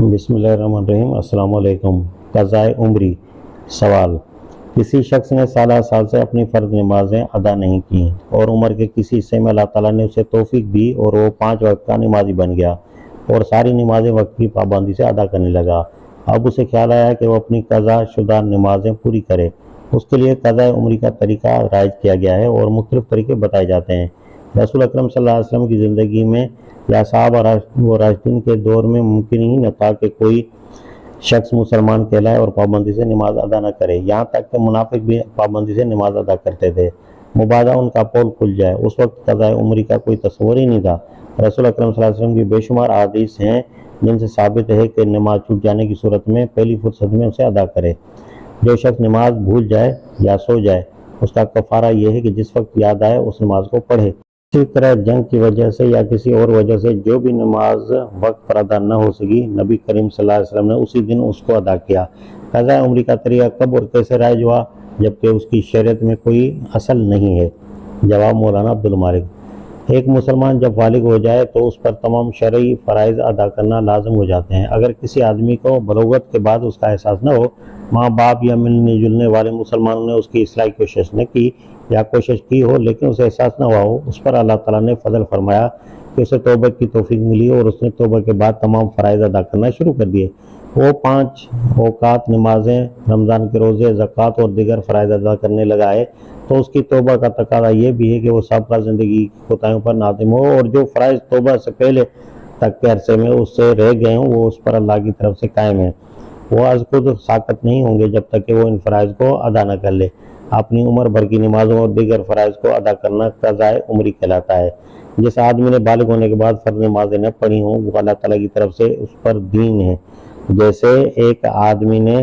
بسم اللہ الرحمن الرحیم۔ السلام علیکم۔ قضائے عمری۔ سوال: کسی شخص نے سالہ سال سے اپنی فرض نمازیں ادا نہیں کی اور عمر کے کسی حصے میں اللہ تعالیٰ نے اسے توفیق دی اور وہ 5 وقت کا نمازی بن گیا اور ساری نمازیں وقت کی پابندی سے ادا کرنے لگا۔ اب اسے خیال آیا کہ وہ اپنی قضا شدہ نمازیں پوری کرے۔ اس کے لیے قضائے عمری کا طریقہ رائج کیا گیا ہے اور مختلف طریقے بتائے جاتے ہیں۔ رسول اکرم صلی اللہ علیہ وسلم کی زندگی میں یا صحابہ و راشدین کے دور میں ممکن ہی نہ تھا کہ کوئی شخص مسلمان کہلائے اور پابندی سے نماز ادا نہ کرے، یہاں تک کہ منافق بھی پابندی سے نماز ادا کرتے تھے، مبادا ان کا پول کھل جائے۔ اس وقت قضائے عمری کا کوئی تصور ہی نہیں تھا۔ رسول اکرم صلی اللہ علیہ وسلم کی بے شمار احادیث ہیں جن سے ثابت ہے کہ نماز چھوٹ جانے کی صورت میں پہلی فرصت میں اسے ادا کرے۔ جو شخص نماز بھول جائے یا سو جائے، اس کا کفارہ یہ ہے کہ جس وقت یاد آئے اس نماز کو پڑھے۔ اسی طرح جنگ کی وجہ سے یا کسی اور وجہ سے جو بھی نماز وقت پر ادا نہ ہو سکی، نبی کریم صلی اللہ علیہ وسلم نے اسی دن اس کو ادا کیا۔ قضاء عمری کا طریقہ کب اور کیسے رائج ہوا جبکہ اس کی شریعت میں کوئی اصل نہیں ہے؟ جواب: مولانا عبدالمالک۔ ایک مسلمان جب بالغ ہو جائے تو اس پر تمام شرعی فرائض ادا کرنا لازم ہو جاتے ہیں۔ اگر کسی آدمی کو بلوغت کے بعد اس کا احساس نہ ہو، ماں باپ یا ملنے جلنے والے مسلمانوں نے اس کی اصلاح کی کوشش نہ کی یا کوشش کی ہو لیکن اسے احساس نہ ہوا ہو، اس پر اللہ تعالیٰ نے فضل فرمایا کہ اسے توبہ کی توفیق ملی اور اس نے توبہ کے بعد تمام فرائض ادا کرنا شروع کر دیے۔ وہ 5 اوقات نمازیں، رمضان کے روزے، زکوٰۃ اور دیگر فرائض ادا کرنے لگا ہے تو اس کی توبہ کا تقاضا یہ بھی ہے کہ وہ سابقہ زندگی کی کوتاہیوں پر نادم ہو اور جو فرائض توبہ سے پہلے تک کے عرصے میں اس سے رہ گئے ہوں وہ اس پر اللہ کی طرف سے قائم ہیں۔ وہ از خود ساکت نہیں ہوں گے جب تک کہ وہ ان فرائض کو ادا نہ کر لے۔ اپنی عمر بھر کی نمازوں اور دیگر فرائض کو ادا کرنا قضائے عمری کہلاتا ہے۔ جس آدمی نے بالغ ہونے کے بعد فرض نمازیں نہ پڑھی ہوں وہ اللہ تعالیٰ کی طرف سے اس پر دین ہے۔ جیسے ایک آدمی نے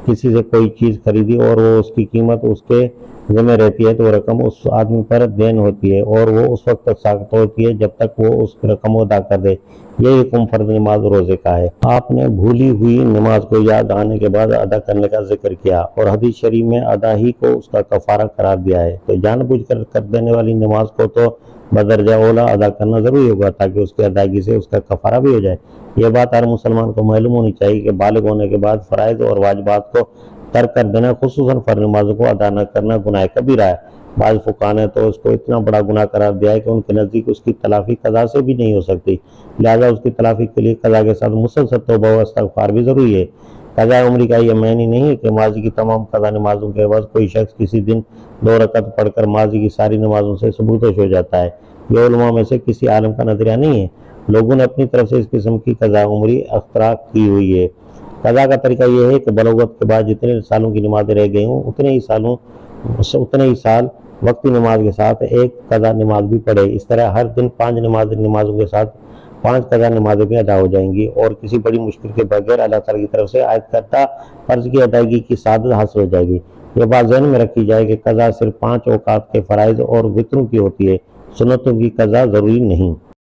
کسی سے کوئی چیز خریدی اور وہ اس کی قیمت اس کے ذمہ رہتی ہے تو وہ رقم اس آدمی پر دین ہوتی ہے اور وہ اس وقت تک ساکت ہوتی ہے جب تک وہ اس رقم کو ادا کر دے۔ یہ حکم فرض نماز روزے کا ہے۔ آپ نے بھولی ہوئی نماز کو یاد آنے کے بعد ادا کرنے کا ذکر کیا اور حدیث شریف میں ادا ہی کو اس کا کفارہ قرار دیا ہے، تو جان بوجھ کر دینے والی نماز کو تو بدرجہ اولا ادا کرنا ضروری ہوگا تاکہ اس کی ادائیگی سے اس کا کفارہ بھی ہو جائے۔ یہ بات ہر مسلمان کو معلوم ہونی چاہیے کہ بالغ ہونے کے بعد فرائض اور واجبات کو ترک کر دینا، خصوصاً فرض نمازوں کو ادا نہ کرنا گناہ کبیرہ ہے۔ بعض فقہا نے تو اس کو اتنا بڑا گناہ قرار دیا ہے کہ ان کے نزدیک اس کی تلافی قضا سے بھی نہیں ہو سکتی، لہذا اس کی تلافی کے لیے قضا کے ساتھ مسلسل توبہ و استغفار بھی ضروری ہے۔ قضاء عمری کا یہ معنی نہیں ہے کہ ماضی کی تمام قضا نمازوں کے عوض کوئی شخص کسی دن 2 رکعت پڑھ کر ماضی کی ساری نمازوں سے ثبوتش ہو جاتا ہے۔ یہ علماء میں سے کسی عالم کا نظریہ نہیں ہے، لوگوں نے اپنی طرف سے اس قسم کی قضاء عمری اختراع کی ہوئی ہے۔ قضا کا طریقہ یہ ہے کہ بلوغت کے بعد جتنے سالوں کی نمازیں رہ گئی ہوں اتنے ہی سال وقتی نماز کے ساتھ ایک قضا نماز بھی پڑھے۔ اس طرح ہر دن 5 نمازوں کے ساتھ 5 قضا نمازیں بھی ادا ہو جائیں گی اور کسی بڑی مشکل کے بغیر اللہ تعالیٰ کی طرف سے عائد کردہ فرض کی ادائیگی کی سعادت حاصل ہو جائے گی۔ یہ بات ذہن میں رکھی جائے کہ قضا صرف 5 اوقات کے فرائض اور وتروں کی ہوتی ہے، سنتوں کی قضا ضروری نہیں۔